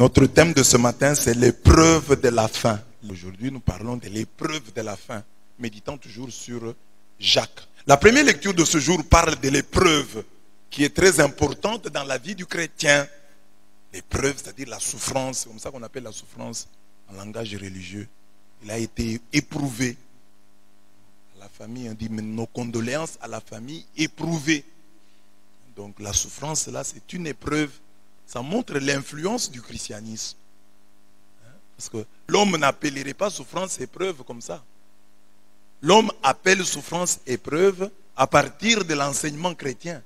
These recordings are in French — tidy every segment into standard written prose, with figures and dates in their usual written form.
Notre thème de ce matin, c'est l'épreuve de la faim. Aujourd'hui, nous parlons de l'épreuve de la faim, méditant toujours sur Jacques. La première lecture de ce jour parle de l'épreuve qui est très importante dans la vie du chrétien. L'épreuve, c'est-à-dire la souffrance, c'est comme ça qu'on appelle la souffrance en langage religieux. Il a été éprouvé. La famille, on dit, mais nos condoléances à la famille éprouvée. Donc la souffrance, là, c'est une épreuve. Ça montre l'influence du christianisme. Parce que l'homme n'appellerait pas souffrance épreuve comme ça. L'homme appelle souffrance épreuve à partir de l'enseignement chrétien.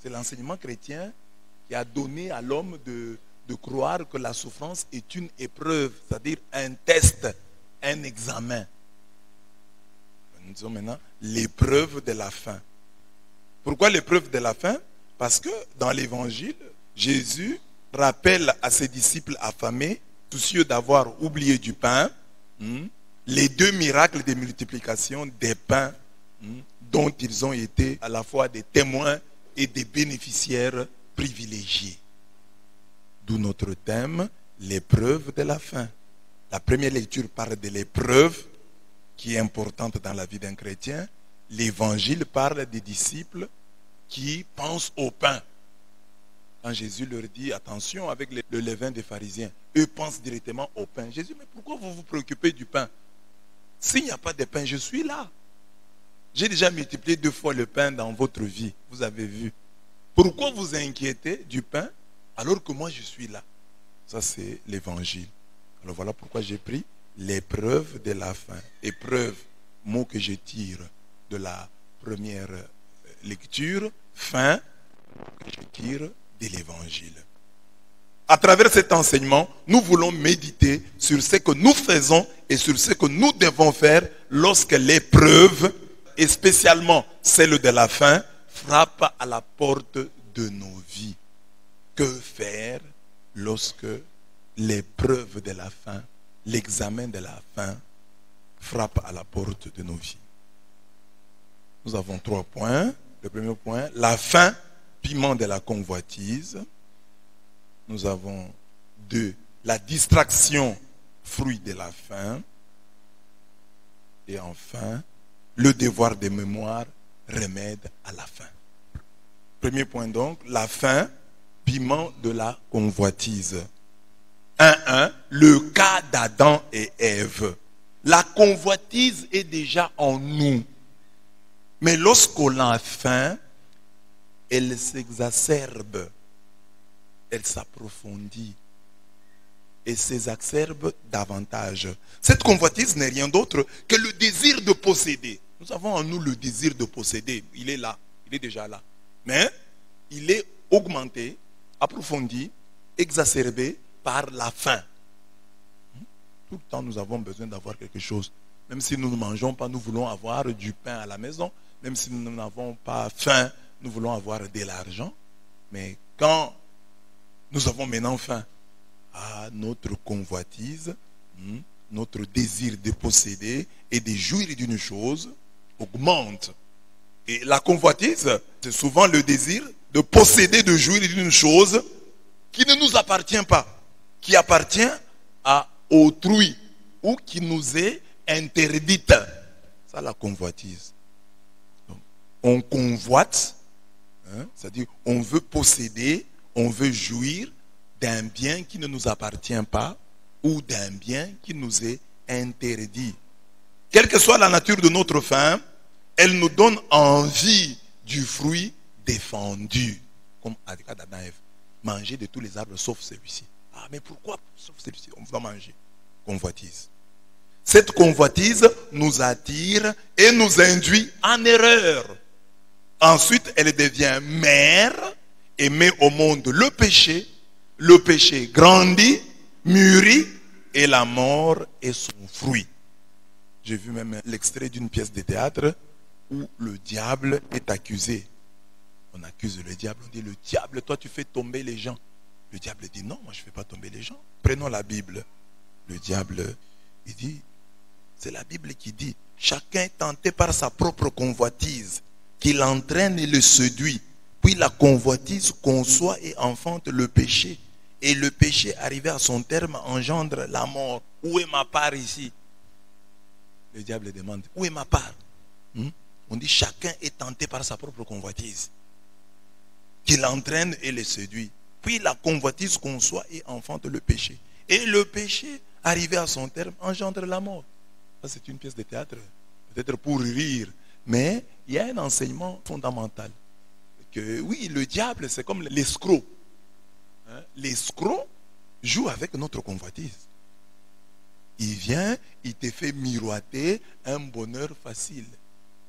C'est l'enseignement chrétien qui a donné à l'homme de croire que la souffrance est une épreuve, c'est-à-dire un test, un examen. Nous disons maintenant l'épreuve de la faim. Pourquoi l'épreuve de la faim? Parce que dans l'évangile, Jésus rappelle à ses disciples affamés, soucieux d'avoir oublié du pain, les deux miracles de multiplication des pains dont ils ont été à la fois des témoins et des bénéficiaires privilégiés. D'où notre thème, l'épreuve de la faim. La première lecture parle de l'épreuve qui est importante dans la vie d'un chrétien. L'évangile parle des disciples qui pensent au pain. Quand Jésus leur dit, attention avec le levain des pharisiens, eux pensent directement au pain. Jésus, mais pourquoi vous vous préoccupez du pain? S'il n'y a pas de pain, je suis là. J'ai déjà multiplié 2 fois le pain dans votre vie, vous avez vu. Pourquoi vous inquiétez du pain alors que moi je suis là? Ça c'est l'évangile. Alors voilà pourquoi j'ai pris l'épreuve de la faim. Épreuve, mot que je tire de la première lecture, fin, que je tire de l'évangile. À travers cet enseignement, nous voulons méditer sur ce que nous faisons et sur ce que nous devons faire lorsque l'épreuve, et spécialement celle de la faim, frappe à la porte de nos vies. Que faire lorsque l'épreuve de la faim, l'examen de la faim, frappe à la porte de nos vies? Nous avons 3 points. Le premier point, la faim, piment de la convoitise. Nous avons 2, la distraction, fruit de la faim. Et enfin, le devoir de mémoire, remède à la faim. Premier point donc, la faim, piment de la convoitise. 1.1, le cas d'Adam et Ève. La convoitise est déjà en nous. Mais lorsqu'on a faim, elle s'exacerbe, elle s'approfondit et s'exacerbe davantage. Cette convoitise n'est rien d'autre que le désir de posséder. Nous avons en nous le désir de posséder. Il est là, il est déjà là. Mais il est augmenté, approfondi, exacerbé par la faim. Tout le temps, nous avons besoin d'avoir quelque chose. Même si nous ne mangeons pas, nous voulons avoir du pain à la maison. Même si nous n'avons pas faim, nous voulons avoir de l'argent. Mais quand nous avons maintenant faim, notre convoitise, notre désir de posséder et de jouir d'une chose augmente. Et la convoitise, c'est souvent le désir de posséder, de jouir d'une chose qui ne nous appartient pas, qui appartient à autrui ou qui nous est interdite. Ça, la convoitise. Donc, on convoite, c'est-à-dire on veut posséder, on veut jouir d'un bien qui ne nous appartient pas ou d'un bien qui nous est interdit. Quelle que soit la nature de notre faim, elle nous donne envie du fruit défendu. Comme à cas d'Adam et Ève. Manger de tous les arbres sauf celui-ci. Ah, mais pourquoi sauf celui-ci? On va manger. Convoitise. Cette convoitise nous attire et nous induit en erreur. Ensuite, elle devient mère et met au monde le péché. Le péché grandit, mûrit et la mort est son fruit. J'ai vu même l'extrait d'une pièce de théâtre où le diable est accusé. On accuse le diable, on dit le diable, toi tu fais tomber les gens. Le diable dit non, moi je ne fais pas tomber les gens. Prenons la Bible. Le diable, il dit, c'est la Bible qui dit, chacun est tenté par sa propre convoitise, qui l'entraîne et le séduit. Puis la convoitise conçoit et enfante le péché. Et le péché arrivé à son terme engendre la mort. Où est ma part ici? Le diable demande, où est ma part? On dit, chacun est tenté par sa propre convoitise, qui l'entraîne et le séduit. Puis la convoitise conçoit et enfante le péché. Et le péché, arrivé à son terme, engendre la mort. Ça, c'est une pièce de théâtre, peut-être pour rire, mais il y a un enseignement fondamental. Que oui, le diable, c'est comme l'escroc. L'escroc joue avec notre convoitise. Il vient, il te fait miroiter un bonheur facile.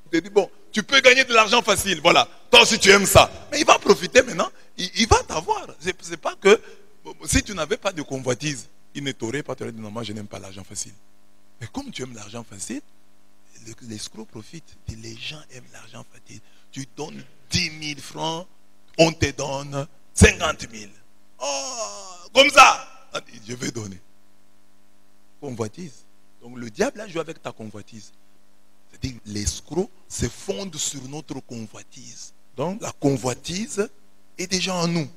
Il te dit, bon, tu peux gagner de l'argent facile, voilà. Toi aussi tu aimes ça. Mais il va profiter maintenant, il va t'avoir. C'est pas que, si tu n'avais pas de convoitise, il ne t'aurait pas, tu aurais dit, non, moi je n'aime pas l'argent facile. Mais comme tu aimes l'argent facile, l'escroc profite. Les gens aiment l'argent facile. Tu donnes 10 000 francs, on te donne 50 000. Oh, comme ça, je vais donner. Convoitise. Donc le diable a joué avec ta convoitise. C'est-à-dire l'escroc se fonde sur notre convoitise. Donc la convoitise est déjà en nous.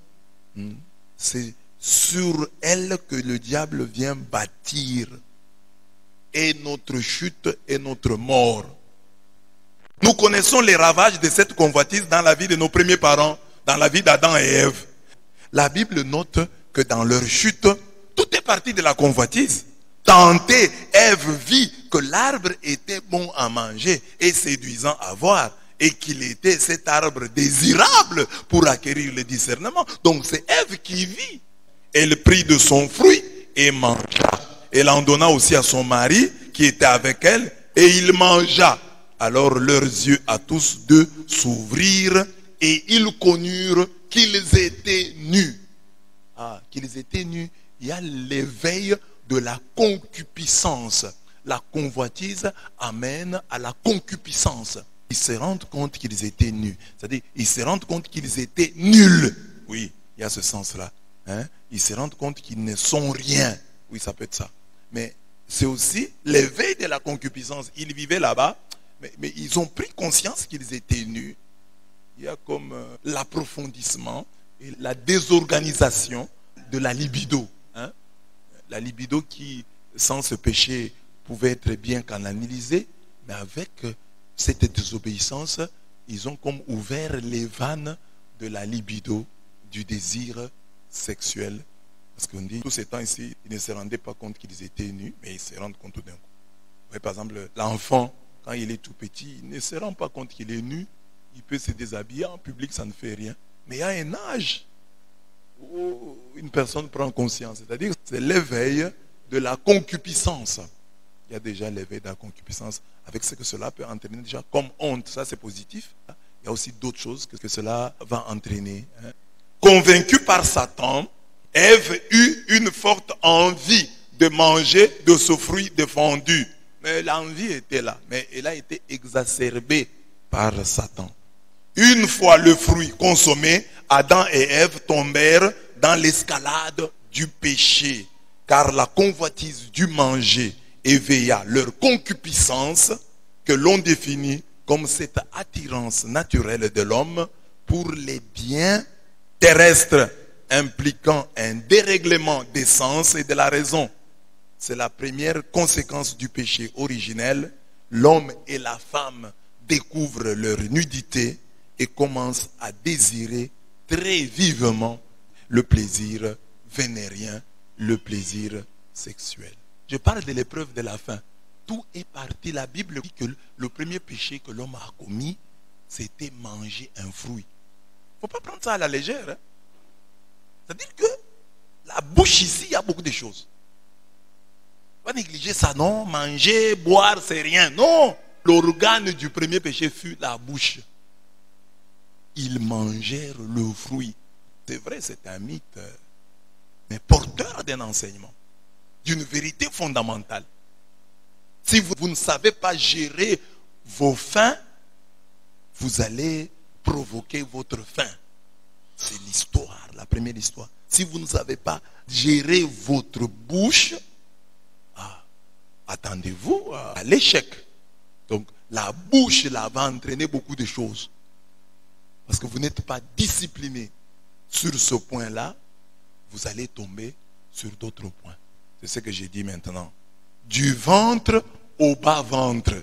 C'est sur elle que le diable vient bâtir. Et notre chute et notre mort. Nous connaissons les ravages de cette convoitise dans la vie de nos premiers parents, dans la vie d'Adam et Ève. La Bible note que dans leur chute, tout est parti de la convoitise. Tentée, Ève vit que l'arbre était bon à manger et séduisant à voir, et qu'il était cet arbre désirable pour acquérir le discernement. Donc c'est Ève qui vit. Elle prit de son fruit et mangea. Elle en donna aussi à son mari qui était avec elle, et il mangea. Alors leurs yeux à tous deux s'ouvrirent et ils connurent qu'ils étaient nus. Ah, qu'ils étaient nus. Il y a l'éveil de la concupiscence. La convoitise amène à la concupiscence. Ils se rendent compte qu'ils étaient nus. C'est-à-dire, ils se rendent compte qu'ils étaient nuls. Oui, il y a ce sens-là. Ils se rendent compte qu'ils ne sont rien. Oui, ça peut être ça. Mais c'est aussi l'éveil de la concupiscence. Ils vivaient là-bas, mais ils ont pris conscience qu'ils étaient nus. Il y a comme l'approfondissement et la désorganisation de la libido. La libido qui, sans ce péché, pouvait être bien canalisée, mais avec cette désobéissance, ils ont comme ouvert les vannes de la libido, du désir sexuel. Parce qu'on dit, tous ces temps ici, ils ne se rendaient pas compte qu'ils étaient nus, mais ils se rendent compte tout d'un coup. Ouais, par exemple, l'enfant, quand il est tout petit, il ne se rend pas compte qu'il est nu. Il peut se déshabiller en public, ça ne fait rien. Mais il y a un âge où une personne prend conscience. C'est-à-dire, c'est l'éveil de la concupiscence. Il y a déjà l'éveil de la concupiscence avec ce que cela peut entraîner déjà comme honte. Ça, c'est positif. Il y a aussi d'autres choses que cela va entraîner. Convaincue par Satan, Ève eut une forte envie de manger de ce fruit défendu. Mais l'envie était là. Mais elle a été exacerbée par Satan. Une fois le fruit consommé, Adam et Ève tombèrent dans l'escalade du péché. Car la convoitise du manger éveilla leur concupiscence que l'on définit comme cette attirance naturelle de l'homme pour les biens terrestres, impliquant un dérèglement des sens et de la raison. C'est la première conséquence du péché originel. L'homme et la femme découvrent leur nudité et commencent à désirer très vivement le plaisir vénérien, le plaisir sexuel. Je parle de l'épreuve de la faim. Tout est parti. La Bible dit que le premier péché que l'homme a commis, c'était manger un fruit. Il ne faut pas prendre ça à la légère. C'est-à-dire que la bouche ici, il y a beaucoup de choses. Pas négliger ça, non. Manger, boire, c'est rien. Non. L'organe du premier péché fut la bouche. Ils mangèrent le fruit. C'est vrai, c'est un mythe, mais porteur d'un enseignement, d'une vérité fondamentale. Si vous ne savez pas gérer vos faims, vous allez provoquer votre faim. C'est l'histoire, la première histoire. Si vous ne savez pas gérer votre bouche, attendez-vous à l'échec. Donc la bouche là va entraîner beaucoup de choses. Parce que vous n'êtes pas discipliné sur ce point-là, vous allez tomber sur d'autres points. C'est ce que j'ai dit maintenant. Du ventre au bas-ventre.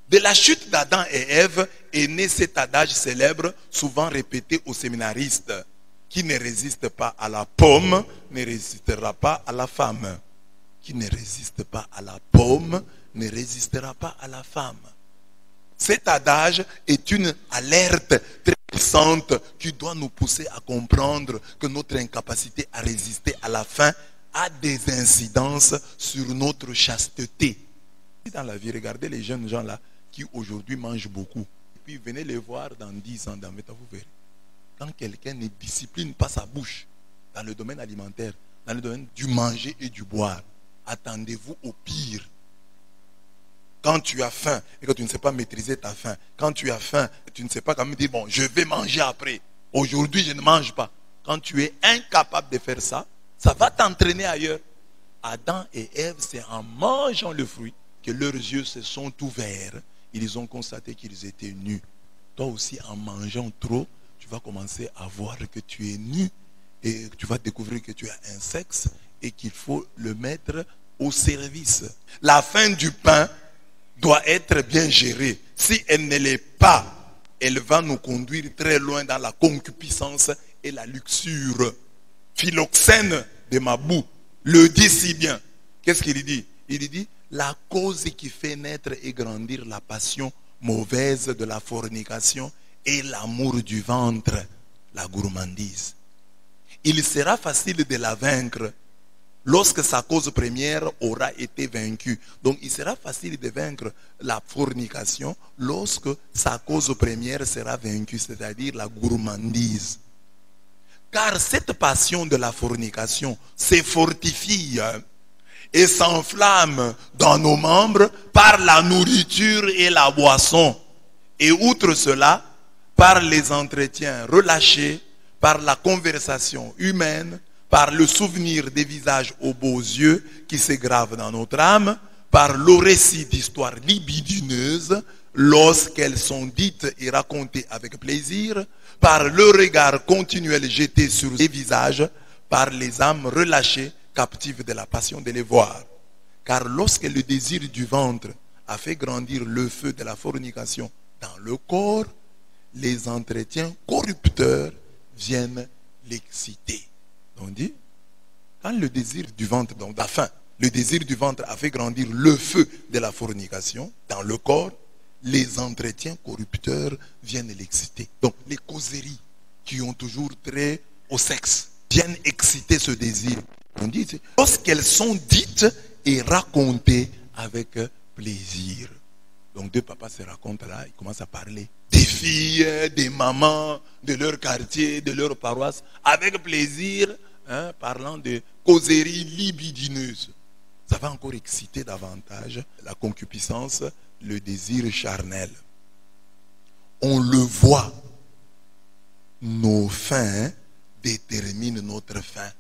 De la chute d'Adam et Ève est né cet adage célèbre, souvent répété aux séminaristes. Qui ne résiste pas à la pomme ne résistera pas à la femme. Qui ne résiste pas à la pomme ne résistera pas à la femme. Cet adage est une alerte très puissante qui doit nous pousser à comprendre que notre incapacité à résister à la faim a des incidences sur notre chasteté. Dans la vie, regardez les jeunes gens là qui aujourd'hui mangent beaucoup. Et puis venez les voir dans 10 ans, dans 20 ans, vous verrez. Quand quelqu'un ne discipline pas sa bouche dans le domaine alimentaire, dans le domaine du manger et du boire, attendez-vous au pire. Quand tu as faim et que tu ne sais pas maîtriser ta faim, quand tu as faim, tu ne sais pas comment dire, bon, je vais manger après. Aujourd'hui, je ne mange pas. Quand tu es incapable de faire ça, ça va t'entraîner ailleurs. Adam et Ève, c'est en mangeant le fruit que leurs yeux se sont ouverts. Ils ont constaté qu'ils étaient nus. Toi aussi, en mangeant trop, tu vas commencer à voir que tu es nu et tu vas découvrir que tu as un sexe et qu'il faut le mettre au service. La faim du pain doit être bien gérée. Si elle ne l'est pas, elle va nous conduire très loin dans la concupiscence et la luxure. Philoxène de Mabou le dit si bien. Qu'est-ce qu'il dit? Il dit, la cause qui fait naître et grandir la passion mauvaise de la fornication et l'amour du ventre, la gourmandise. Il sera facile de la vaincre lorsque sa cause première aura été vaincue. Donc il sera facile de vaincre la fornication lorsque sa cause première sera vaincue, c'est-à-dire la gourmandise. Car cette passion de la fornication se fortifie et s'enflamme dans nos membres par la nourriture et la boisson. Et outre cela, par les entretiens relâchés, par la conversation humaine, par le souvenir des visages aux beaux yeux qui se gravent dans notre âme, par le récit d'histoires libidineuses lorsqu'elles sont dites et racontées avec plaisir, par le regard continuel jeté sur les visages, par les âmes relâchées, captives de la passion de les voir. Car lorsque le désir du ventre a fait grandir le feu de la fornication dans le corps, les entretiens corrupteurs viennent l'exciter. On dit, quand le désir du ventre, donc la faim, le désir du ventre a fait grandir le feu de la fornication dans le corps, les entretiens corrupteurs viennent l'exciter. Donc les causeries qui ont toujours trait au sexe viennent exciter ce désir. On dit, lorsqu'elles sont dites et racontées avec plaisir. Donc deux papas se racontent là, ils commencent à parler des filles, des mamans, de leur quartier, de leur paroisse, avec plaisir, parlant de causeries libidineuses. Ça va encore exciter davantage la concupiscence, le désir charnel. On le voit, nos fins déterminent notre fin.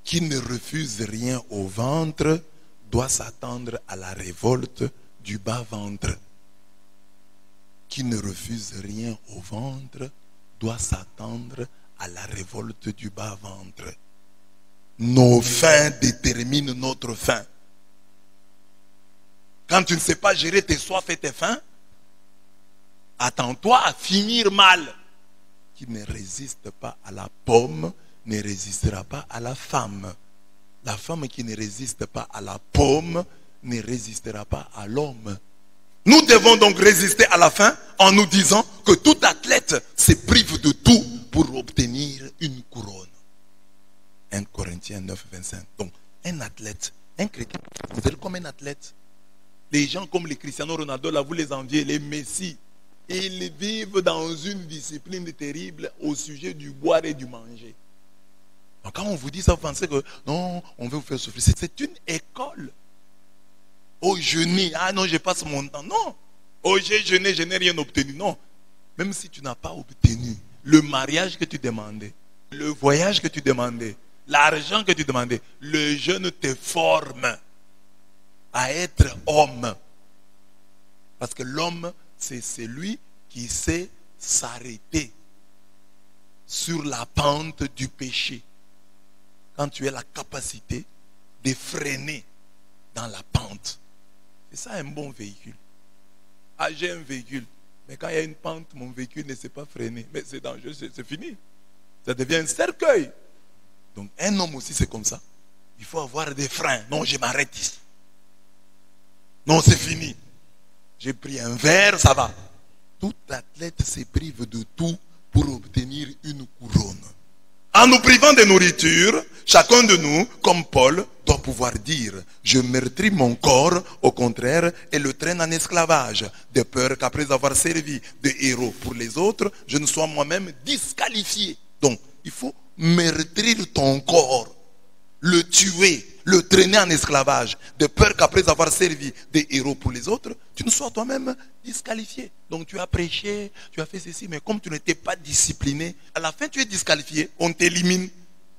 Qui ne refuse rien au ventre doit s'attendre à la révolte du bas-ventre. Qui ne refuse rien au ventre doit s'attendre à la révolte du bas-ventre. Nos fins déterminent notre fin. Quand tu ne sais pas gérer tes soifs et tes faim, attends-toi à finir mal. Qui ne résiste pas à la pomme ne résistera pas à la femme. La femme qui ne résiste pas à la pomme ne résistera pas à l'homme. Nous devons donc résister à la faim en nous disant que tout athlète se prive de tout pour obtenir une couronne. 1 Corinthiens 9, 25. Donc, un athlète, un chrétien, vous êtes comme un athlète. Les gens comme les Cristiano Ronaldo, là, vous les enviez, les Messi. Ils vivent dans une discipline terrible au sujet du boire et du manger. Donc, quand on vous dit ça, vous pensez que non, on veut vous faire souffrir. C'est une école. Oh, jeûner, ah non, je passe mon temps. Non. Oh, j'ai jeûné, je n'ai rien obtenu. Non. Même si tu n'as pas obtenu le mariage que tu demandais, le voyage que tu demandais, l'argent que tu demandais, le jeûne te forme à être homme. Parce que l'homme, c'est celui qui sait s'arrêter. sur la pente du péché. Quand tu as la capacité de freiner dans la pente. C'est ça un bon véhicule. Ah, j'ai un véhicule. Mais quand il y a une pente, mon véhicule ne sait pas freiner. Mais c'est dangereux, c'est fini. Ça devient un cercueil. Donc un homme aussi c'est comme ça. Il faut avoir des freins. Non, je m'arrête ici. Non, c'est fini. J'ai pris un verre, ça va. Tout athlète se prive de tout pour obtenir une couronne. En nous privant de nourriture, chacun de nous, comme Paul, doit pouvoir dire: je meurtris mon corps, au contraire, et le traîne en esclavage, de peur qu'après avoir servi de héros pour les autres, je ne sois moi-même disqualifié. Donc, il faut meurtrir ton corps, le tuer, le traîner en esclavage, de peur qu'après avoir servi des héros pour les autres, tu ne sois toi-même disqualifié. Donc tu as prêché, tu as fait ceci, mais comme tu n'étais pas discipliné, à la fin tu es disqualifié, on t'élimine.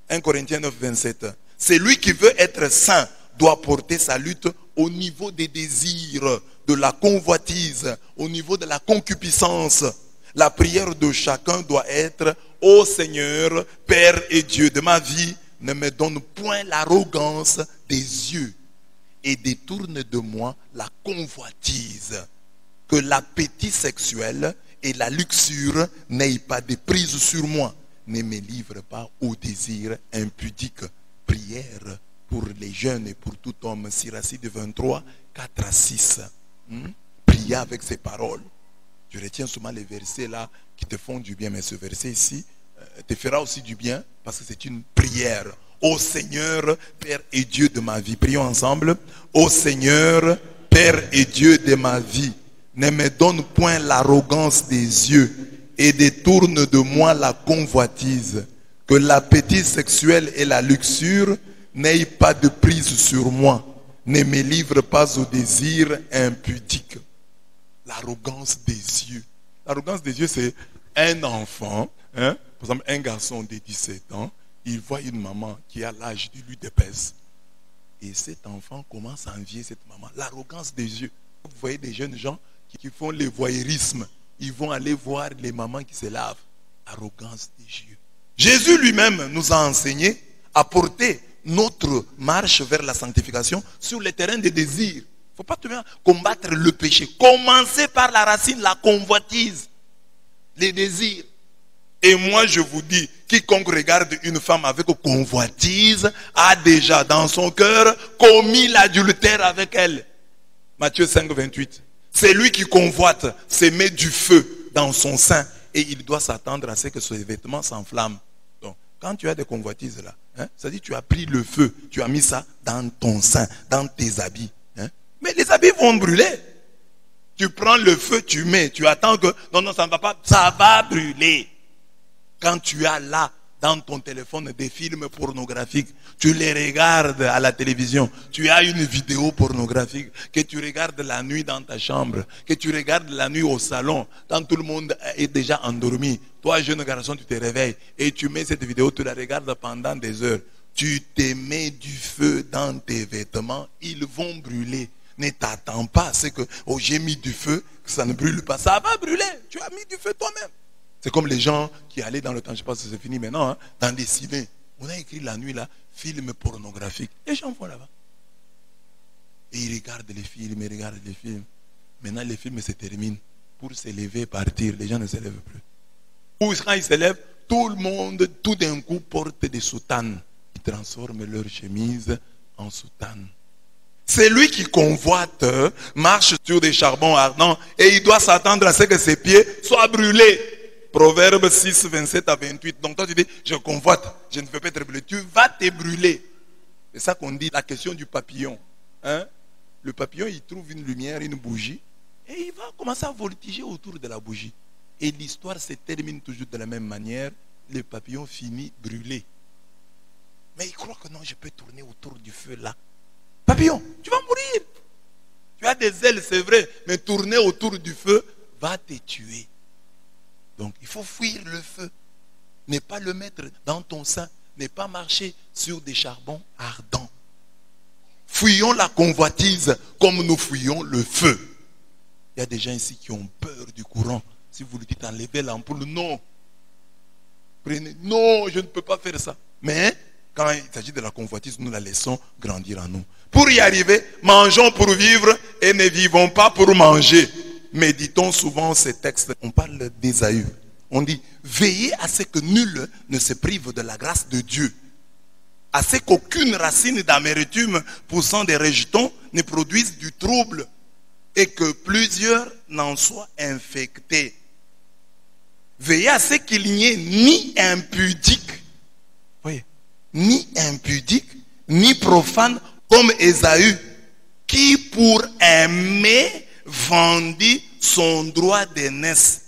1 Corinthiens 9, 27. Celui qui veut être saint doit porter sa lutte au niveau des désirs, de la convoitise, au niveau de la concupiscence. La prière de chacun doit être: ô Seigneur, Père et Dieu de ma vie, ne me donne point l'arrogance des yeux et détourne de moi la convoitise. Que l'appétit sexuel et la luxure n'aient pas de prise sur moi. Ne me livre pas au désir impudique. Prière pour les jeunes et pour tout homme. Siracide 23, 4 à 6. Priez avec ces paroles. Je retiens souvent les versets là qui te font du bien, mais ce verset ici te fera aussi du bien parce que c'est une prière. Ô Seigneur, Père et Dieu de ma vie. Prions ensemble. Ô Seigneur, Père et Dieu de ma vie, ne me donne point l'arrogance des yeux et détourne de moi la convoitise. Que l'appétit sexuel et la luxure n'aient pas de prise sur moi. Ne me livre pas au désir impudique. L'arrogance des yeux. L'arrogance des yeux, c'est un enfant, par exemple un garçon de 17 ans, il voit une maman qui a l'âge de lui d'épaisse. Et cet enfant commence à envier cette maman. L'arrogance des yeux. Vous voyez des jeunes gens qui font le voyeurisme. Ils vont aller voir les mamans qui se lavent. Arrogance des yeux. Jésus lui-même nous a enseigné à porter notre marche vers la sanctification sur le terrain des désirs. Il ne faut pas tout bien combattre le péché. Commencez par la racine, la convoitise, les désirs. Et moi je vous dis, quiconque regarde une femme avec convoitise a déjà dans son cœur commis l'adultère avec elle. Matthieu 5, 28. C'est lui qui convoite, se met du feu dans son sein et il doit s'attendre à ce que ses vêtements s'enflamment. Donc, quand tu as des convoitises là, ça dit tu as pris le feu, tu as mis ça dans ton sein, dans tes habits. Mais les habits vont brûler. Tu prends le feu, tu mets, tu attends que... Non, ça ne va pas, ça va brûler. Quand tu as là, dans ton téléphone, des films pornographiques, tu les regardes à la télévision, tu as une vidéo pornographique que tu regardes la nuit dans ta chambre, que tu regardes la nuit au salon, quand tout le monde est déjà endormi. Toi, jeune garçon, tu te réveilles et tu mets cette vidéo, tu la regardes pendant des heures. Tu te mets du feu dans tes vêtements, ils vont brûler. Ne t'attends pas à ce que, oh j'ai mis du feu, que ça ne brûle pas. Ça va brûler, tu as mis du feu toi-même. C'est comme les gens qui allaient dans le temps, je ne sais pas si c'est fini maintenant, dans des ciné. On a écrit la nuit là, film pornographique. Les gens vont là-bas. Et ils regardent les films, ils regardent les films. Maintenant les films se terminent. Pour se lever et partir, les gens ne se lèvent plus. Ou quand ils se lèvent, tout le monde, tout d'un coup, porte des soutanes. Ils transforment leur chemise en soutane. Celui qui convoite marche sur des charbons ardents et il doit s'attendre à ce que ses pieds soient brûlés. Proverbe 6, 27 à 28. Donc toi tu dis, je convoite, je ne veux pas être brûlé. Tu vas te brûler. C'est ça qu'on dit, la question du papillon. Le papillon, il trouve une lumière, une bougie, et il va commencer à voltiger autour de la bougie. Et l'histoire se termine toujours de la même manière. Le papillon finit brûlé. Mais il croit que non, je peux tourner autour du feu là. Papillon, tu vas mourir. Tu as des ailes, c'est vrai, mais tourner autour du feu va te tuer. Donc, il faut fuir le feu. Ne pas le mettre dans ton sein. Ne pas marcher sur des charbons ardents. Fuyons la convoitise comme nous fuyons le feu. Il y a des gens ici qui ont peur du courant. Si vous lui dites enlevez l'ampoule, non. Prenez. Non, je ne peux pas faire ça. Mais quand il s'agit de la convoitise, nous la laissons grandir en nous. Pour y arriver, mangeons pour vivre et ne vivons pas pour manger. Méditons souvent ces textes. On parle d'Ésaü. On dit, veillez à ce que nul ne se prive de la grâce de Dieu. À ce qu'aucune racine d'amertume poussant des rejetons ne produise du trouble et que plusieurs n'en soient infectés. Veillez à ce qu'il n'y ait ni impudique, voyez, ni impudique, ni profane comme Ésaü, qui pour aimer vendit son droit d'aînesse.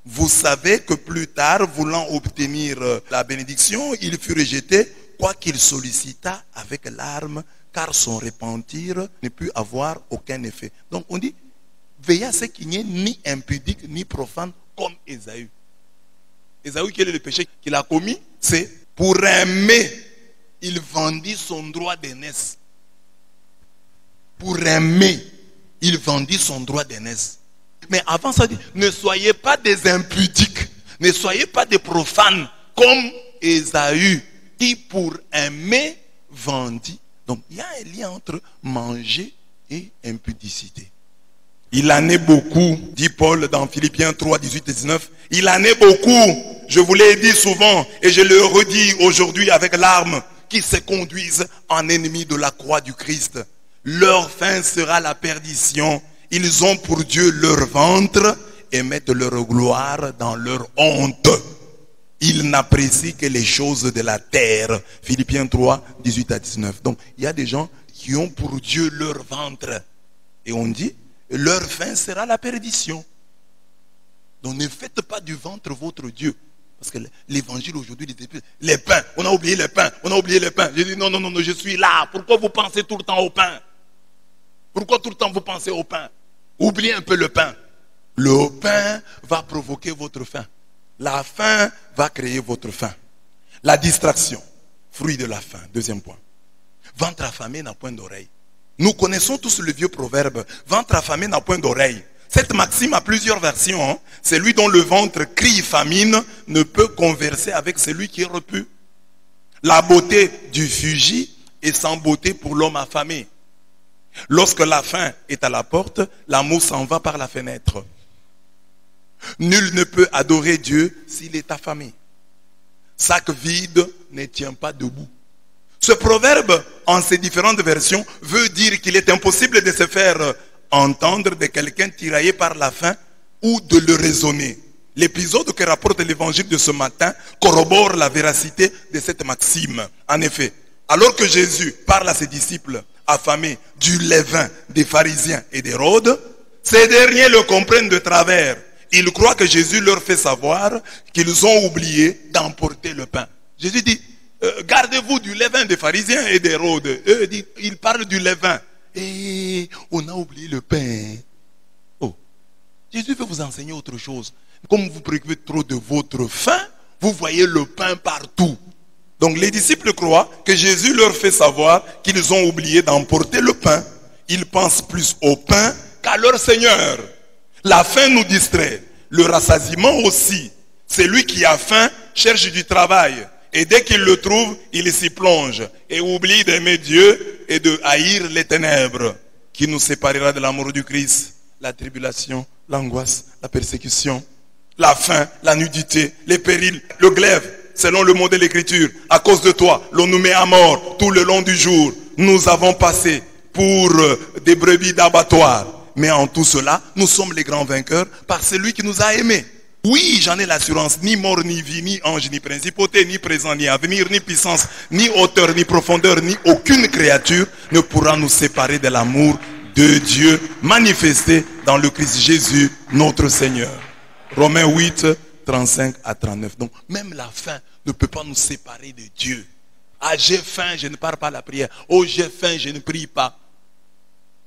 Vous savez que plus tard, voulant obtenir la bénédiction, il fut rejeté, quoiqu'il sollicita avec larmes, car son repentir ne put avoir aucun effet. Donc on dit, veillez à ce qu'il n'y ait ni impudique, ni profane comme Ésaü. Ésaü, quel est le péché qu'il a commis? C'est pour aimer, il vendit son droit d'aînesse. Pour aimer, il vendit son droit d'aînesse. Mais avant ça, dit, ne soyez pas des impudiques, ne soyez pas des profanes, comme Ésaü, qui pour aimer vendit. Donc il y a un lien entre manger et impudicité. Il en est beaucoup, dit Paul dans Philippiens 3, 18 et 19. Il en est beaucoup, je vous l'ai dit souvent, et je le redis aujourd'hui avec larmes, qui se conduisent en ennemis de la croix du Christ. Leur fin sera la perdition. Ils ont pour Dieu leur ventre et mettent leur gloire dans leur honte. Ils n'apprécient que les choses de la terre. Philippiens 3, 18 à 19. Donc, il y a des gens qui ont pour Dieu leur ventre. Et on dit, leur fin sera la perdition. Donc, ne faites pas du ventre votre Dieu. Parce que l'évangile aujourd'hui, les pains, on a oublié les pains, on a oublié les pains. J'ai dit, non, je suis là. Pourquoi vous pensez tout le temps au pain? Pourquoi tout le temps vous pensez au pain? Oubliez un peu le pain. Le pain va provoquer votre faim. La faim va créer votre faim. La distraction, fruit de la faim. Deuxième point. Ventre affamé n'a point d'oreille. Nous connaissons tous le vieux proverbe. Ventre affamé n'a point d'oreille. Cette maxime a plusieurs versions. Celui dont le ventre crie famine ne peut converser avec celui qui est repu. La beauté du fugi est sans beauté pour l'homme affamé. Lorsque la faim est à la porte, l'amour s'en va par la fenêtre. Nul ne peut adorer Dieu s'il est affamé. Sac vide ne tient pas debout. Ce proverbe, en ses différentes versions, veut dire qu'il est impossible de se faire entendre de quelqu'un tiraillé par la faim ou de le raisonner. L'épisode que rapporte l'évangile de ce matin corrobore la véracité de cette maxime. En effet, alors que Jésus parle à ses disciples affamés du levain des pharisiens et d'Hérode, ces derniers le comprennent de travers. Ils croient que Jésus leur fait savoir qu'ils ont oublié d'emporter le pain. Jésus dit, gardez-vous du levain des pharisiens et d'Hérode. Eux, ils parlent du levain. Et on a oublié le pain. Oh, Jésus veut vous enseigner autre chose. Comme vous vous préoccupez trop de votre faim, vous voyez le pain partout. Donc les disciples croient que Jésus leur fait savoir qu'ils ont oublié d'emporter le pain. Ils pensent plus au pain qu'à leur Seigneur. La faim nous distrait. Le rassasiement aussi. Celui qui a faim cherche du travail. Et dès qu'il le trouve, il s'y plonge. Et oublie d'aimer Dieu et de haïr les ténèbres. Qui nous séparera de l'amour du Christ? La tribulation, l'angoisse, la persécution, la faim, la nudité, les périls, le glaive. Selon le mot de l'Écriture, à cause de toi, l'on nous met à mort tout le long du jour. Nous avons passé pour des brebis d'abattoir. Mais en tout cela, nous sommes les grands vainqueurs par celui qui nous a aimés. Oui, j'en ai l'assurance, ni mort, ni vie, ni ange, ni principauté, ni présent, ni avenir, ni puissance, ni hauteur, ni profondeur, ni aucune créature ne pourra nous séparer de l'amour de Dieu manifesté dans le Christ Jésus, notre Seigneur. Romains 8, 35 à 39. Donc, même la faim ne peut pas nous séparer de Dieu. Ah, j'ai faim, je ne pars pas à la prière. Oh, j'ai faim, je ne prie pas.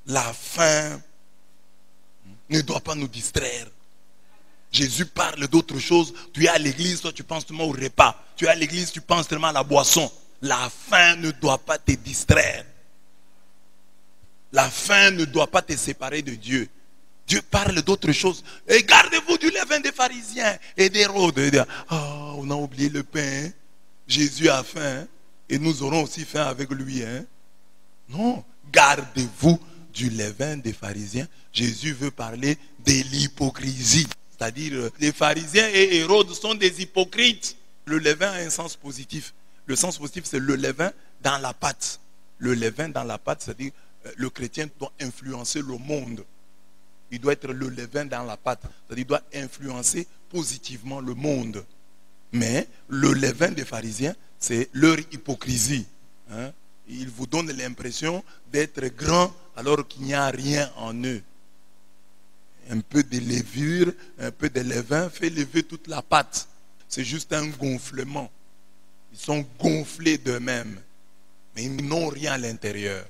La faim ne doit pas nous distraire. Jésus parle d'autre chose. Tu es à l'église, toi tu penses seulement au repas. Tu es à l'église, tu penses seulement à la boisson. La faim ne doit pas te distraire. La faim ne doit pas te séparer de Dieu. Dieu parle d'autre chose. Et gardez-vous du levain des pharisiens et d'Hérode. Oh on a oublié le pain. Hein. Jésus a faim. Hein. Et nous aurons aussi faim avec lui. Hein. Non, gardez-vous du levain des pharisiens. Jésus veut parler de l'hypocrisie. C'est-à-dire, les pharisiens et Hérode sont des hypocrites. Le levain a un sens positif. Le sens positif, c'est le levain dans la pâte. Le levain dans la pâte, c'est-à-dire, le chrétien doit influencer le monde. Il doit être le levain dans la pâte. C'est-à-dire, il doit influencer positivement le monde. Mais le levain des pharisiens, c'est leur hypocrisie. Hein? Ils vous donnent l'impression d'être grands alors qu'il n'y a rien en eux. Un peu de levure, un peu de levain fait lever toute la pâte. C'est juste un gonflement. Ils sont gonflés d'eux-mêmes. Mais ils n'ont rien à l'intérieur.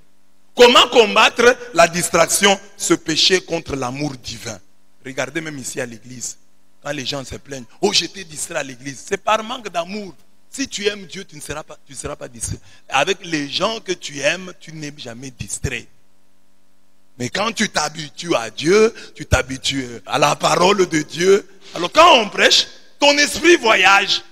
Comment combattre la distraction, ce péché contre l'amour divin? Regardez même ici à l'église. Quand les gens se plaignent, oh j'étais distrait à l'église. C'est par manque d'amour. Si tu aimes Dieu, tu ne seras pas distrait. Avec les gens que tu aimes, tu n'es jamais distrait. Mais quand tu t'habitues à Dieu, tu t'habitues à la parole de Dieu. Alors quand on prêche, ton esprit voyage.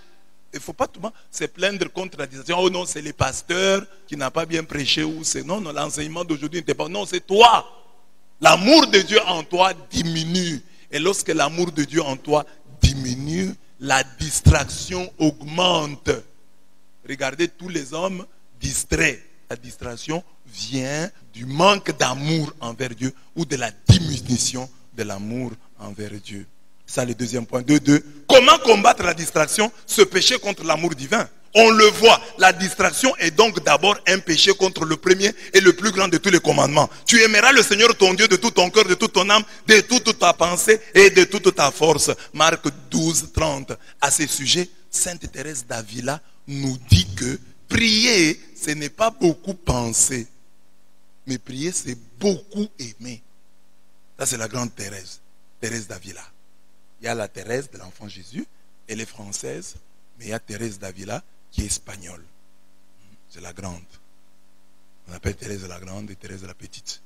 Il ne faut pas tout le monde se plaindre contre la distraction. Oh non, c'est les pasteurs qui n'ont pas bien prêché. Ou c'est non, l'enseignement d'aujourd'hui n'était pas. Non, c'est toi. L'amour de Dieu en toi diminue. Et lorsque l'amour de Dieu en toi diminue, la distraction augmente. Regardez tous les hommes distraits. La distraction vient du manque d'amour envers Dieu ou de la diminution de l'amour envers Dieu. Ça, le deuxième point. 2.2. Comment combattre la distraction, ce péché contre l'amour divin? On le voit, la distraction est donc d'abord un péché contre le premier et le plus grand de tous les commandements. Tu aimeras le Seigneur ton Dieu de tout ton cœur, de toute ton âme, de toute ta pensée et de toute ta force. Marc 12.30. À ce sujet, Sainte Thérèse d'Avila nous dit que prier, ce n'est pas beaucoup penser, mais prier, c'est beaucoup aimer. Ça, c'est la grande Thérèse, Thérèse d'Avila. Il y a la Thérèse de l'enfant Jésus, elle est française, mais il y a Thérèse d'Avila qui est espagnole. C'est la grande. On appelle Thérèse la grande et Thérèse la petite.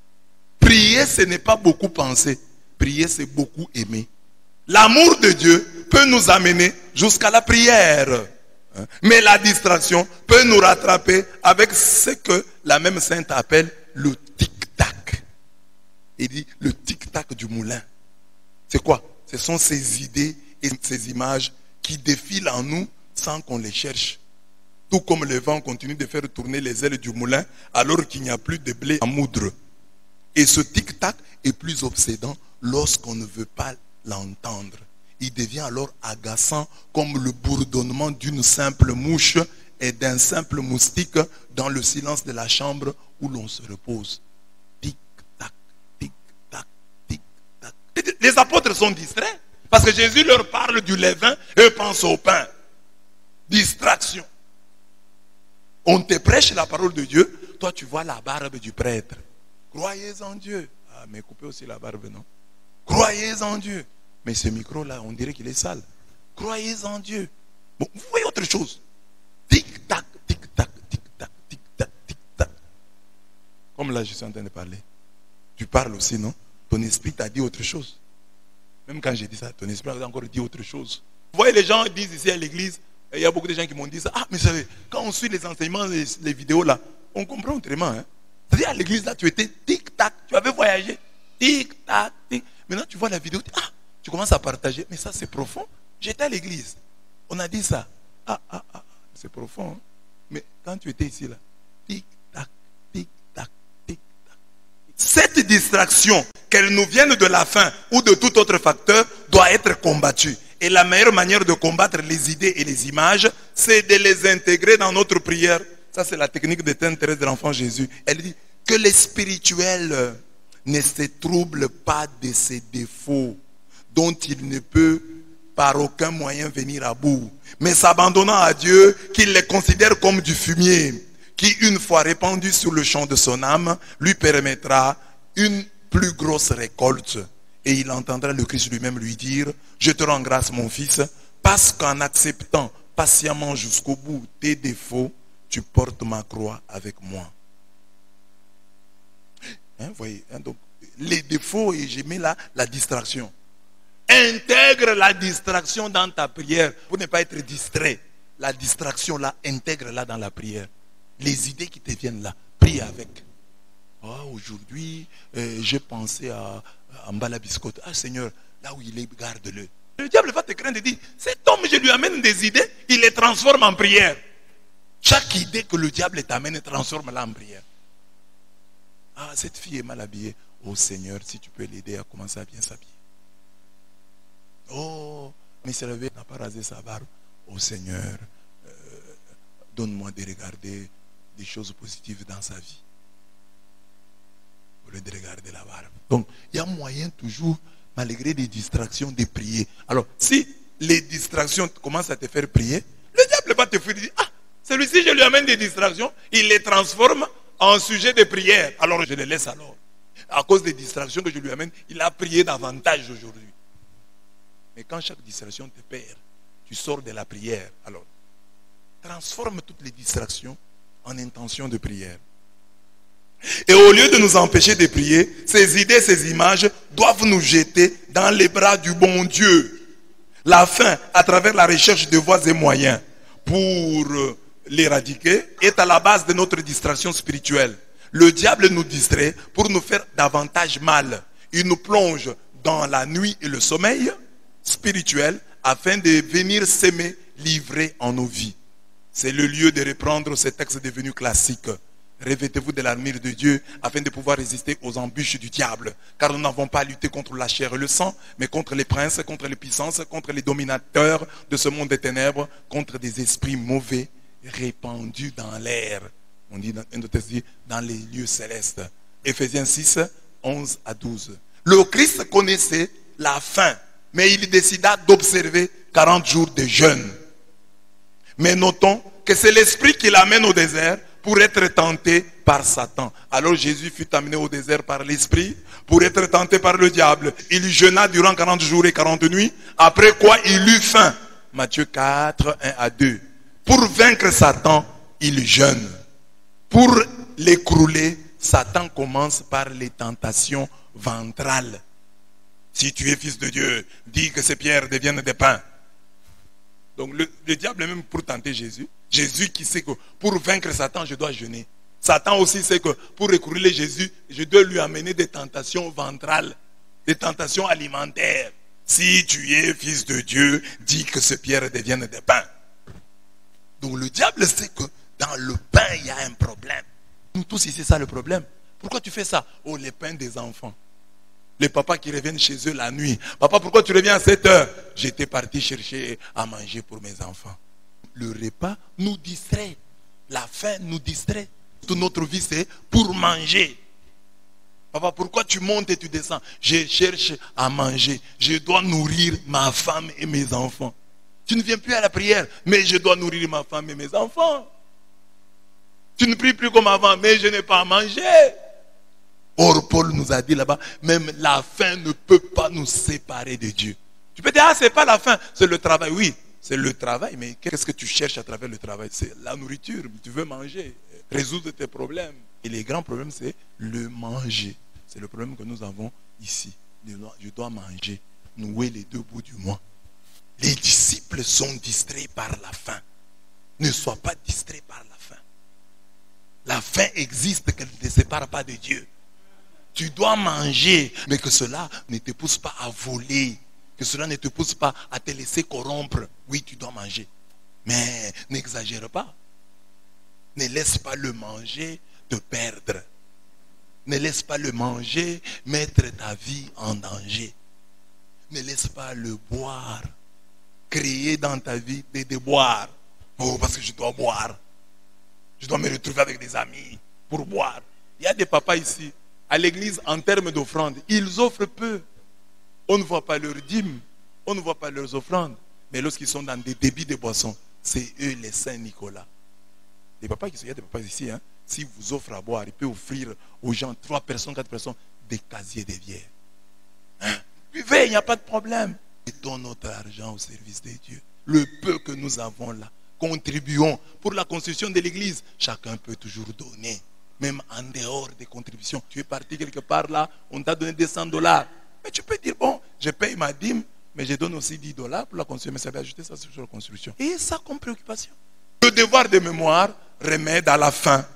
Prier, ce n'est pas beaucoup penser. Prier, c'est beaucoup aimer. L'amour de Dieu peut nous amener jusqu'à la prière. Mais la distraction peut nous rattraper avec ce que la même sainte appelle le tic-tac. Il dit le tic-tac du moulin. C'est quoi? Ce sont ces idées et ces images qui défilent en nous sans qu'on les cherche. Tout comme le vent continue de faire tourner les ailes du moulin alors qu'il n'y a plus de blé à moudre. Et ce tic-tac est plus obsédant lorsqu'on ne veut pas l'entendre. Il devient alors agaçant comme le bourdonnement d'une simple mouche et d'un simple moustique dans le silence de la chambre où l'on se repose. Tic-tac, tic-tac, tic-tac. Les apôtres sont distraits parce que Jésus leur parle du levain et eux pensent au pain. Distraction. On te prêche la parole de Dieu, toi tu vois la barbe du prêtre. Croyez en Dieu. Ah, mais coupez aussi la barbe, non? Croyez en Dieu. Mais ce micro-là, on dirait qu'il est sale. Croyez en Dieu. Bon, vous voyez autre chose. Tic-tac, tic-tac, tic-tac, tic-tac, tic-tac. Comme là, je suis en train de parler. Tu parles aussi, non? Ton esprit t'a dit autre chose. Même quand j'ai dit ça, ton esprit a encore dit autre chose. Vous voyez, les gens disent ici à l'église, il y a beaucoup de gens qui m'ont dit ça. Ah, mais vous savez, quand on suit les enseignements, les vidéos là, on comprend autrement. Hein? C'est-à-dire à l'église là, tu étais tic-tac, tu avais voyagé. Tic-tac, tic. Maintenant, tu vois la vidéo, tu commences à partager. Mais ça, c'est profond. J'étais à l'église. On a dit ça. C'est profond. Hein? Mais quand tu étais ici là, tic-tac, tic-tac, tic-tac. Cette distraction, qu'elle nous vienne de la faim ou de tout autre facteur, doit être combattue. Et la meilleure manière de combattre les idées et les images, c'est de les intégrer dans notre prière. Ça, c'est la technique de Sainte Thérèse de l'enfant Jésus. Elle dit que les spirituels ne se troublent pas de ses défauts, dont il ne peut par aucun moyen venir à bout, mais s'abandonnant à Dieu, qu'il les considère comme du fumier, qui, une fois répandu sur le champ de son âme, lui permettra une plus grosse récolte. Et il entendra le Christ lui-même lui dire, je te rends grâce mon fils, parce qu'en acceptant patiemment jusqu'au bout tes défauts, tu portes ma croix avec moi. Hein, voyez, hein, donc, les défauts, et j'ai mis là la distraction. Intègre la distraction dans ta prière pour ne pas être distrait. La distraction là, intègre-la dans la prière. Les idées qui te viennent là, prie avec. Oh, aujourd'hui, j'ai pensé à Mbala Biscotte. Ah Seigneur, là où il est, garde-le. Le diable va te craindre et dire, cet homme, je lui amène des idées, il les transforme en prière. Chaque idée que le diable t'amène, transforme-la en prière. Ah, cette fille est mal habillée. Oh Seigneur, si tu peux l'aider à commencer à bien s'habiller. Oh, mais c'est levé, n'a pas rasé sa barbe. Oh Seigneur, donne-moi de regarder des choses positives dans sa vie. Au lieu de regarder la barbe. Donc, il y a moyen toujours, malgré des distractions, de prier. Alors, si les distractions commencent à te faire prier, le diable va te fuir et dire, ah, celui-ci, je lui amène des distractions, il les transforme en sujet de prière. Alors, je les laisse alors. À cause des distractions que je lui amène, il a prié davantage aujourd'hui. Mais quand chaque distraction te perd, tu sors de la prière. Alors, transforme toutes les distractions en intention de prière. Et au lieu de nous empêcher de prier, ces idées, ces images doivent nous jeter dans les bras du bon Dieu. La fin, à travers la recherche de voies et moyens pour l'éradiquer, est à la base de notre distraction spirituelle. Le diable nous distrait pour nous faire davantage mal. Il nous plonge dans la nuit et le sommeil spirituel afin de venir s'aimer livré en nos vies. C'est le lieu de reprendre ces textes devenus classiques. Revêtez-vous de l'armure de Dieu afin de pouvoir résister aux embûches du diable. Car nous n'avons pas à lutter contre la chair et le sang, mais contre les princes, contre les puissances, contre les dominateurs de ce monde des ténèbres, contre des esprits mauvais répandus dans l'air. On dit dans les lieux célestes. Éphésiens 6, 11 à 12. Le Christ connaissait la faim, mais il décida d'observer 40 jours de jeûne. Mais notons que c'est l'esprit qui l'amène au désert pour être tenté par Satan. Alors Jésus fut amené au désert par l'esprit pour être tenté par le diable. Il jeûna durant 40 jours et 40 nuits, après quoi il eut faim. Matthieu 4, 1 à 2. Pour vaincre Satan, il jeûne. Pour l'écrouler, Satan commence par les tentations ventrales. Si tu es fils de Dieu, dis que ces pierres deviennent des pains. Donc le diable même pour tenter Jésus. Jésus qui sait que pour vaincre Satan, je dois jeûner. Satan aussi sait que pour écrouler Jésus, je dois lui amener des tentations ventrales, des tentations alimentaires. Si tu es fils de Dieu, dis que ces pierres deviennent des pains. Donc le diable sait que dans le pain, il y a un problème. Nous tous ici, c'est ça le problème. Pourquoi tu fais ça? Oh, les pains des enfants. Les papas qui reviennent chez eux la nuit. Papa, pourquoi tu reviens à 7 heures? J'étais parti chercher à manger pour mes enfants. Le repas nous distrait. La faim nous distrait. Toute notre vie, c'est pour manger. Papa, pourquoi tu montes et tu descends? Je cherche à manger. Je dois nourrir ma femme et mes enfants. Tu ne viens plus à la prière, mais je dois nourrir ma femme et mes enfants. Tu ne pries plus comme avant, mais je n'ai pas à manger. Or, Paul nous a dit là-bas, même la faim ne peut pas nous séparer de Dieu. Tu peux dire, ah, c'est pas la faim, c'est le travail. Oui, c'est le travail, mais qu'est-ce que tu cherches à travers le travail? C'est la nourriture, tu veux manger, résoudre tes problèmes. Et les grands problèmes, c'est le manger. C'est le problème que nous avons ici. Je dois manger, nouer les deux bouts du mois. Les disciples sont distraits par la faim. Ne sois pas distrait par la faim. La faim existe, qu'elle ne te sépare pas de Dieu. Tu dois manger, mais que cela ne te pousse pas à voler, que cela ne te pousse pas à te laisser corrompre. Oui, tu dois manger, mais n'exagère pas. Ne laisse pas le manger te perdre. Ne laisse pas le manger mettre ta vie en danger. Ne laisse pas le boire créer dans ta vie des déboires. Oh, parce que je dois boire. Je dois me retrouver avec des amis pour boire. Il y a des papas ici, à l'église, en termes d'offrande, ils offrent peu. On ne voit pas leurs dîmes, on ne voit pas leurs offrandes. Mais lorsqu'ils sont dans des débits de boissons, c'est eux les Saint-Nicolas. Les papas, il y a des papas ici, hein, si vous offrez à boire, il peut offrir aux gens, 3 personnes, 4 personnes, des casiers de bière. Hein? Buvez, il n'y a pas de problème. Mettons notre argent au service de Dieu. Le peu que nous avons là, contribuons pour la construction de l'église. Chacun peut toujours donner, même en dehors des contributions. Tu es parti quelque part là, on t'a donné $200. Mais tu peux dire, bon, je paye ma dîme, Mais je donne aussi 10 $ pour la construction. Mais ça va ajouter ça sur la construction. Et ça comme préoccupation. Le devoir de mémoire, remède à la faim.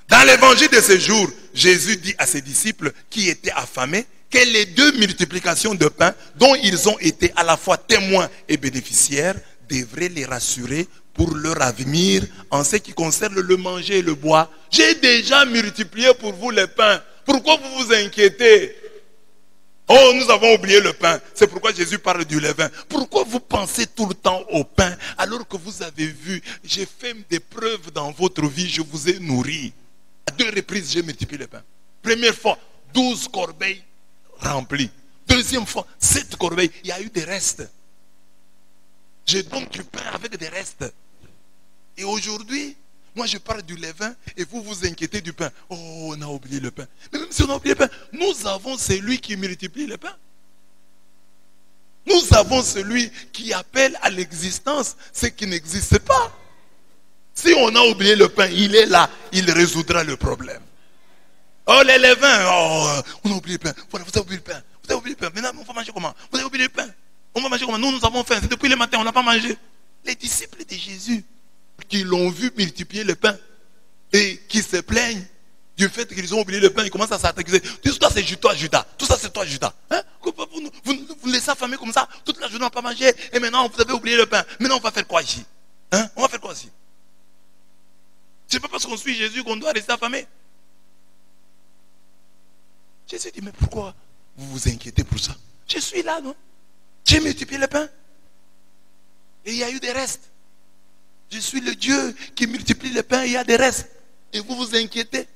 Dans l'évangile de ce jour, Jésus dit à ses disciples qui étaient affamés que les 2 multiplications de pain dont ils ont été à la fois témoins et bénéficiaires devraient les rassurer pour leur avenir en ce qui concerne le manger et le boire. J'ai déjà multiplié pour vous les pains. Pourquoi vous vous inquiétez? Oh, nous avons oublié le pain. C'est pourquoi Jésus parle du levain. Pourquoi vous pensez tout le temps au pain alors que vous avez vu, j'ai fait des preuves dans votre vie, je vous ai nourri. À 2 reprises, j'ai multiplié le pain. Première fois, 12 corbeilles remplies. Deuxième fois, 7 corbeilles. Il y a eu des restes. Je donne du pain avec des restes. Et aujourd'hui, moi je parle du levain et vous vous inquiétez du pain. Oh, on a oublié le pain. Mais même si on a oublié le pain, nous avons celui qui multiplie le pain. Nous avons celui qui appelle à l'existence ce qui n'existe pas. Si on a oublié le pain, il est là, il résoudra le problème. Oh, les levains, oh, on a oublié le pain. Voilà, vous avez oublié le pain. Vous avez oublié le pain. Maintenant, on va manger comment? Vous avez oublié le pain. On va manger comment? Nous avons faim. C'est depuis le matin, on n'a pas mangé. Les disciples de Jésus, qui l'ont vu multiplier le pain et qui se plaignent du fait qu'ils ont oublié le pain, ils commencent à s'attaquer. Tout ça c'est toi Judas, tout ça c'est toi Judas. Hein? Vous laissez affamer comme ça, toute la journée on n'a pas mangé et maintenant vous avez oublié le pain. Maintenant on va faire quoi ici? Hein? On va faire quoi ici? C'est pas parce qu'on suit Jésus qu'on doit rester affamé. Jésus dit mais pourquoi vous vous inquiétez pour ça? Je suis là, non? J'ai multiplié le pain et il y a eu des restes. Je suis le Dieu qui multiplie le pain et il y a des restes. Et vous vous inquiétez.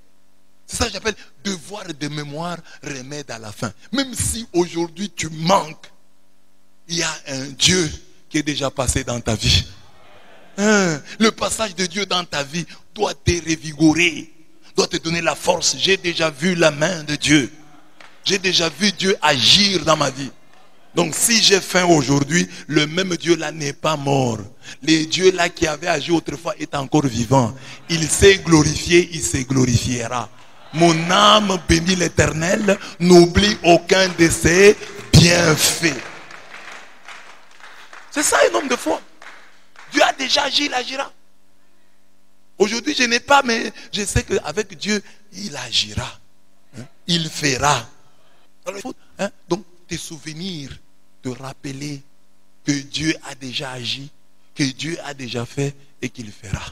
C'est ça que j'appelle devoir de mémoire, remède à la faim. Même si aujourd'hui tu manques, il y a un Dieu qui est déjà passé dans ta vie. Le passage de Dieu dans ta vie doit te revigorer, doit te donner la force. J'ai déjà vu la main de Dieu. J'ai déjà vu Dieu agir dans ma vie. Donc si j'ai faim aujourd'hui, le même Dieu là n'est pas mort. Le Dieu là qui avait agi autrefois est encore vivant. Il s'est glorifié, il se glorifiera. Mon âme bénit l'Éternel, n'oublie aucun de ses bienfaits. C'est ça un homme de foi. Dieu a déjà agi, il agira. Aujourd'hui je n'ai pas, mais je sais qu'avec Dieu, il agira. Il fera. Donc tes souvenirs, te rappeler que Dieu a déjà agi, que Dieu a déjà fait et qu'il fera.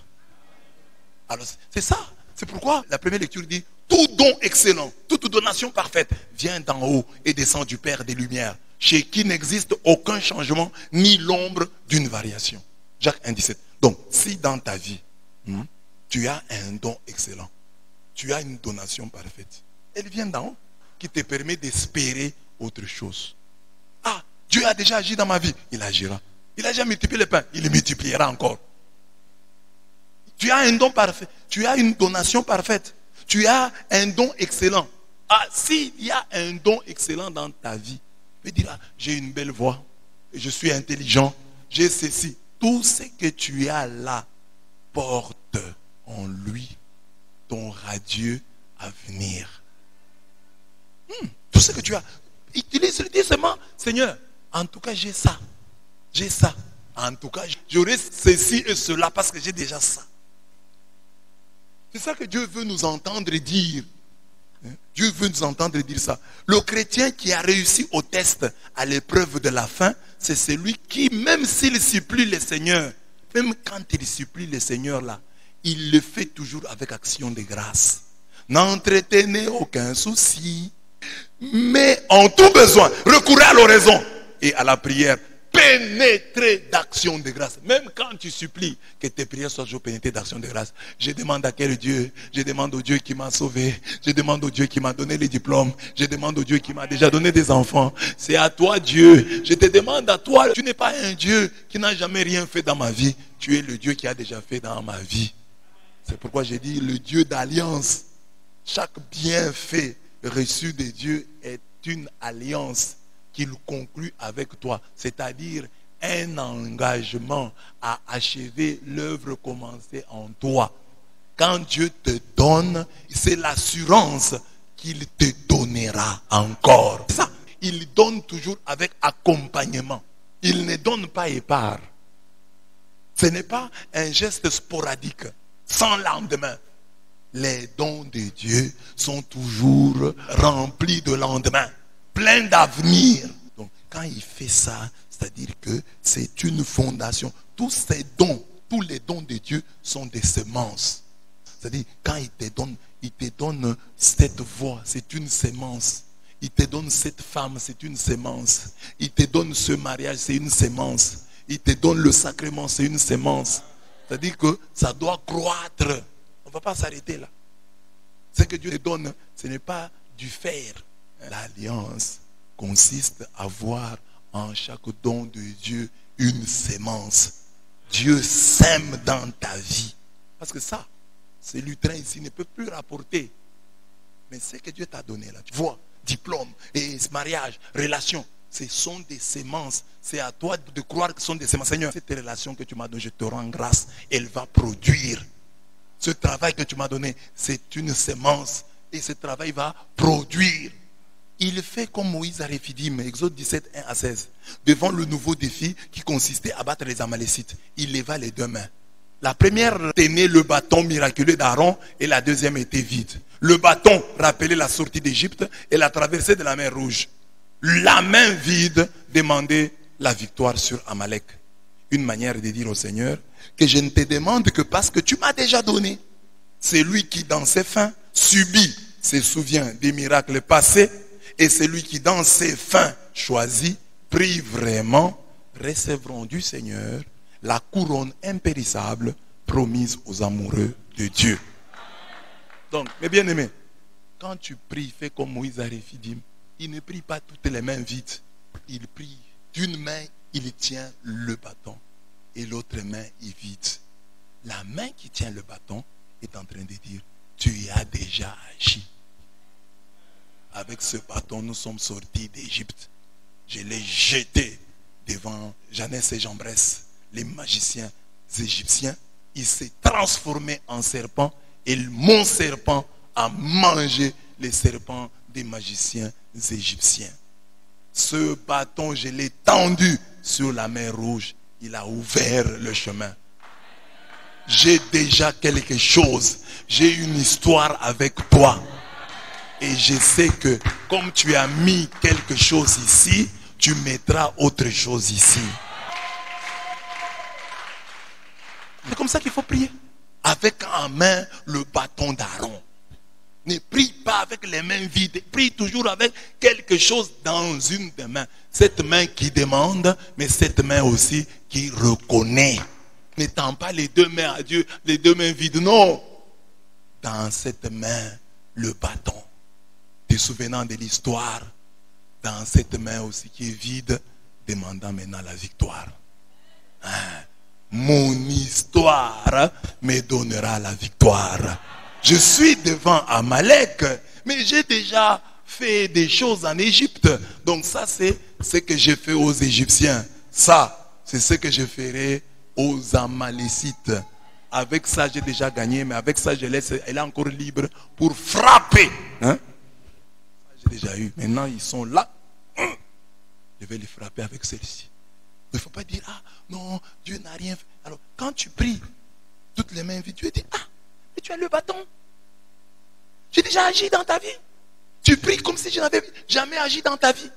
Alors c'est ça. C'est pourquoi la première lecture dit tout don excellent, toute donation parfaite vient d'en haut et descend du Père des Lumières, chez qui n'existe aucun changement ni l'ombre d'une variation. Jacques 1,17. Donc si dans ta vie tu as un don excellent, tu as une donation parfaite, elle vient d'en haut qui te permet d'espérer autre chose. Ah, Dieu a déjà agi dans ma vie, il agira. Il a déjà multiplié le pain, il le multipliera encore. Tu as un don parfait, tu as une donation parfaite, tu as un don excellent. Ah, s'il y a un don excellent dans ta vie, tu peux dire, ah, j'ai une belle voix, je suis intelligent, j'ai ceci. Tout ce que tu as là porte en lui ton radieux avenir. Tout ce que tu as, utilise-le, dis seulement, Seigneur, en tout cas j'ai ça. J'ai ça. En tout cas, j'aurai ceci et cela parce que j'ai déjà ça. C'est ça que Dieu veut nous entendre dire. Dieu veut nous entendre dire ça. Le chrétien qui a réussi au test, à l'épreuve de la fin, c'est celui qui, même s'il supplie le Seigneur, même quand il supplie le Seigneur là, il le fait toujours avec action de grâce. N'entretenez aucun souci, mais en tout besoin, recourez à l'oraison et à la prière. Pénétré d'action de grâce. Même quand tu supplies que tes prières soient toujours pénétrées d'action de grâce. Je demande à quel Dieu? Je demande au Dieu qui m'a sauvé. Je demande au Dieu qui m'a donné les diplômes. Je demande au Dieu qui m'a déjà donné des enfants. C'est à toi Dieu. Je te demande à toi. Tu n'es pas un Dieu qui n'a jamais rien fait dans ma vie. Tu es le Dieu qui a déjà fait dans ma vie. C'est pourquoi j'ai dit le Dieu d'alliance. Chaque bienfait reçu de Dieu est une alliance qu'il conclut avec toi, c'est-à-dire un engagement à achever l'œuvre commencée en toi. Quand Dieu te donne, c'est l'assurance qu'il te donnera encore. C'est ça. il donne toujours avec accompagnement. Il ne donne pas et part. Ce n'est pas un geste sporadique, sans lendemain. Les dons de Dieu sont toujours remplis de lendemain, pleins d'avenir. Donc quand il fait ça, c'est-à-dire que c'est une fondation. Tous ces dons, tous les dons de Dieu sont des semences. C'est-à-dire quand il te donne cette voix, c'est une semence. Il te donne cette femme, c'est une semence. Il te donne ce mariage, c'est une semence. Il te donne le sacrement, c'est une semence. C'est-à-dire que ça doit croître. On ne va pas s'arrêter là. Ce que Dieu te donne, ce n'est pas du fer. L'alliance consiste à voir en chaque don de Dieu une semence. Dieu sème dans ta vie. Parce que ça, ce lutrin ici ne peut plus rapporter. Mais ce que Dieu t'a donné là, tu vois, diplôme, et mariage, relation, ce sont des semences. C'est à toi de croire que ce sont des semences. Seigneur, cette relation que tu m'as donnée, je te rends grâce. Elle va produire. Ce travail que tu m'as donné, c'est une semence. Et ce travail va produire. Il fait comme Moïse à Réphidim, Exode 17, 1 à 16. Devant le nouveau défi qui consistait à battre les Amalécites, il leva les deux mains. La première tenait le bâton miraculeux d'Aaron et la deuxième était vide. Le bâton rappelait la sortie d'Égypte et la traversée de la mer Rouge. La main vide demandait la victoire sur Amalek. Une manière de dire au Seigneur que je ne te demande que parce que tu m'as déjà donné. C'est lui qui dans ses fins subit, se souvient des miracles passés, et celui qui dans ses fins choisit, prie vraiment, recevront du Seigneur la couronne impérissable promise aux amoureux de Dieu. Donc, mes bien-aimés, quand tu pries, fais comme Moïse à Réphidim. Il ne prie pas toutes les mains vides. Il prie d'une main, il tient le bâton et l'autre main est vide. La main qui tient le bâton est en train de dire, tu y as déjà agi. Avec ce bâton, nous sommes sortis d'Égypte. Je l'ai jeté devant Janès et Jambres, les magiciens égyptiens. Il s'est transformé en serpent et mon serpent a mangé les serpents des magiciens égyptiens. Ce bâton, je l'ai tendu sur la mer Rouge. Il a ouvert le chemin. J'ai déjà quelque chose. J'ai une histoire avec toi. Et je sais que comme tu as mis quelque chose ici, tu mettras autre chose ici. C'est comme ça qu'il faut prier. Avec en main le bâton d'Aaron. Ne prie pas avec les mains vides. Prie toujours avec quelque chose dans une des mains. Cette main qui demande, mais cette main aussi qui reconnaît. Ne tends pas les deux mains à Dieu, les deux mains vides. Non. Dans cette main, le bâton. Te souvenant de l'histoire. Dans cette main aussi qui est vide, demandant maintenant la victoire. Mon histoire me donnera la victoire. Je suis devant Amalek, mais j'ai déjà fait des choses en Égypte. Donc ça, c'est ce que j'ai fait aux Égyptiens. Ça, c'est ce que je ferai aux Amalécites. Avec ça, j'ai déjà gagné, mais avec ça, je laisse, elle est encore libre pour frapper. J'ai déjà eu. Maintenant, ils sont là. Je vais les frapper avec celle-ci. Il ne faut pas dire, ah non, Dieu n'a rien fait. Alors, quand tu pries, toutes les mains vides, Dieu dit, ah, mais tu as le bâton. J'ai déjà agi dans ta vie. Tu pries comme si je n'avais jamais agi dans ta vie.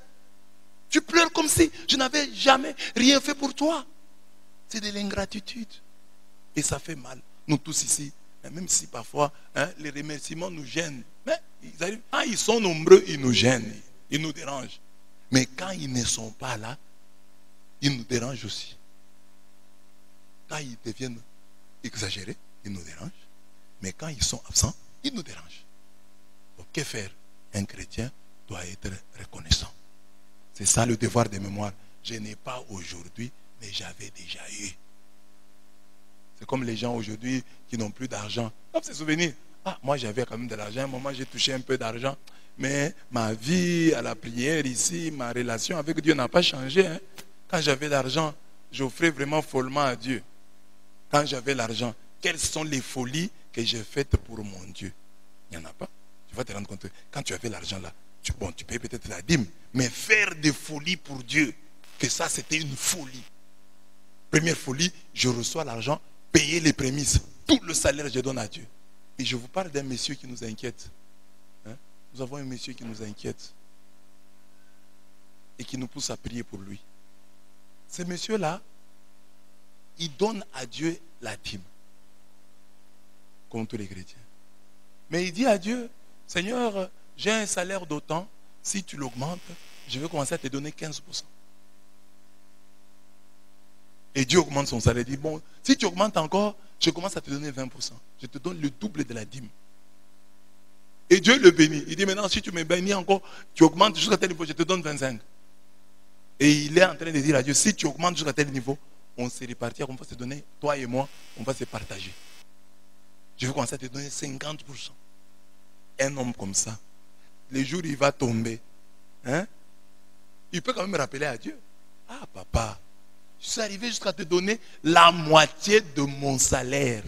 Tu pleures comme si je n'avais jamais rien fait pour toi. C'est de l'ingratitude. Et ça fait mal. Nous tous ici, même si parfois les remerciements nous gênent. Mais ils arrivent, quand ils sont nombreux, ils nous gênent. Ils nous dérangent. Mais quand ils ne sont pas là, ils nous dérangent aussi. Quand ils deviennent exagérés, ils nous dérangent. Mais quand ils sont absents, ils nous dérangent. Donc, que faire? Un chrétien doit être reconnaissant. C'est ça le devoir de mémoire. Je n'ai pas aujourd'hui, mais j'avais déjà eu. C'est comme les gens aujourd'hui qui n'ont plus d'argent. Comme ces souvenirs. Ah, moi j'avais quand même de l'argent. À un moment, j'ai touché un peu d'argent. Mais ma vie à la prière ici, ma relation avec Dieu n'a pas changé. Quand j'avais l'argent, j'offrais vraiment follement à Dieu. Quand j'avais l'argent, quelles sont les folies que j'ai faites pour mon Dieu? Il n'y en a pas. Tu vas te rendre compte. Quand tu avais l'argent là, Tu payes peut-être la dîme, mais faire des folies pour Dieu, que ça c'était une folie. Première folie, je reçois l'argent, payer les prémices. Tout le salaire, je donne à Dieu. Et je vous parle d'un monsieur qui nous inquiète. Hein? Nous avons un monsieur qui nous inquiète. Et qui nous pousse à prier pour lui. Ce monsieur-là, il donne à Dieu la dîme. Comme tous les chrétiens. Mais il dit à Dieu, Seigneur, j'ai un salaire d'autant. Si tu l'augmentes, je vais commencer à te donner 15%. Et Dieu augmente son salaire. Il dit, bon, si tu augmentes encore, je commence à te donner 20%. Je te donne le double de la dîme. Et Dieu le bénit. Il dit, maintenant, si tu me bénis encore, tu augmentes jusqu'à tel niveau, je te donne 25. Et il est en train de dire à Dieu, si tu augmentes jusqu'à tel niveau, on se répartit, on va se donner, toi et moi, on va se partager. Je vais commencer à te donner 50%. Un homme comme ça, les jours où il va tomber, hein, il peut quand même rappeler à Dieu, ah papa, je suis arrivé jusqu'à te donner la moitié de mon salaire.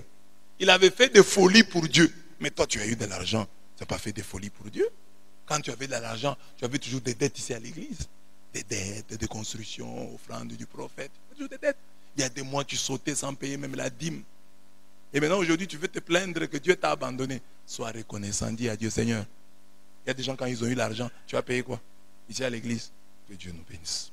Il avait fait des folies pour Dieu. Mais toi, tu as eu de l'argent. Tu n'as pas fait des folies pour Dieu. Quand tu avais de l'argent, tu avais toujours des dettes ici à l'église. Des dettes, des constructions, offrandes du prophète. Toujours des dettes. Il y a des mois, tu sautais sans payer même la dîme. Et maintenant, aujourd'hui, tu veux te plaindre que Dieu t'a abandonné. Sois reconnaissant, dis à Dieu, Seigneur. Il y a des gens, quand ils ont eu l'argent, tu as payé quoi? Ici à l'église. Que Dieu nous bénisse.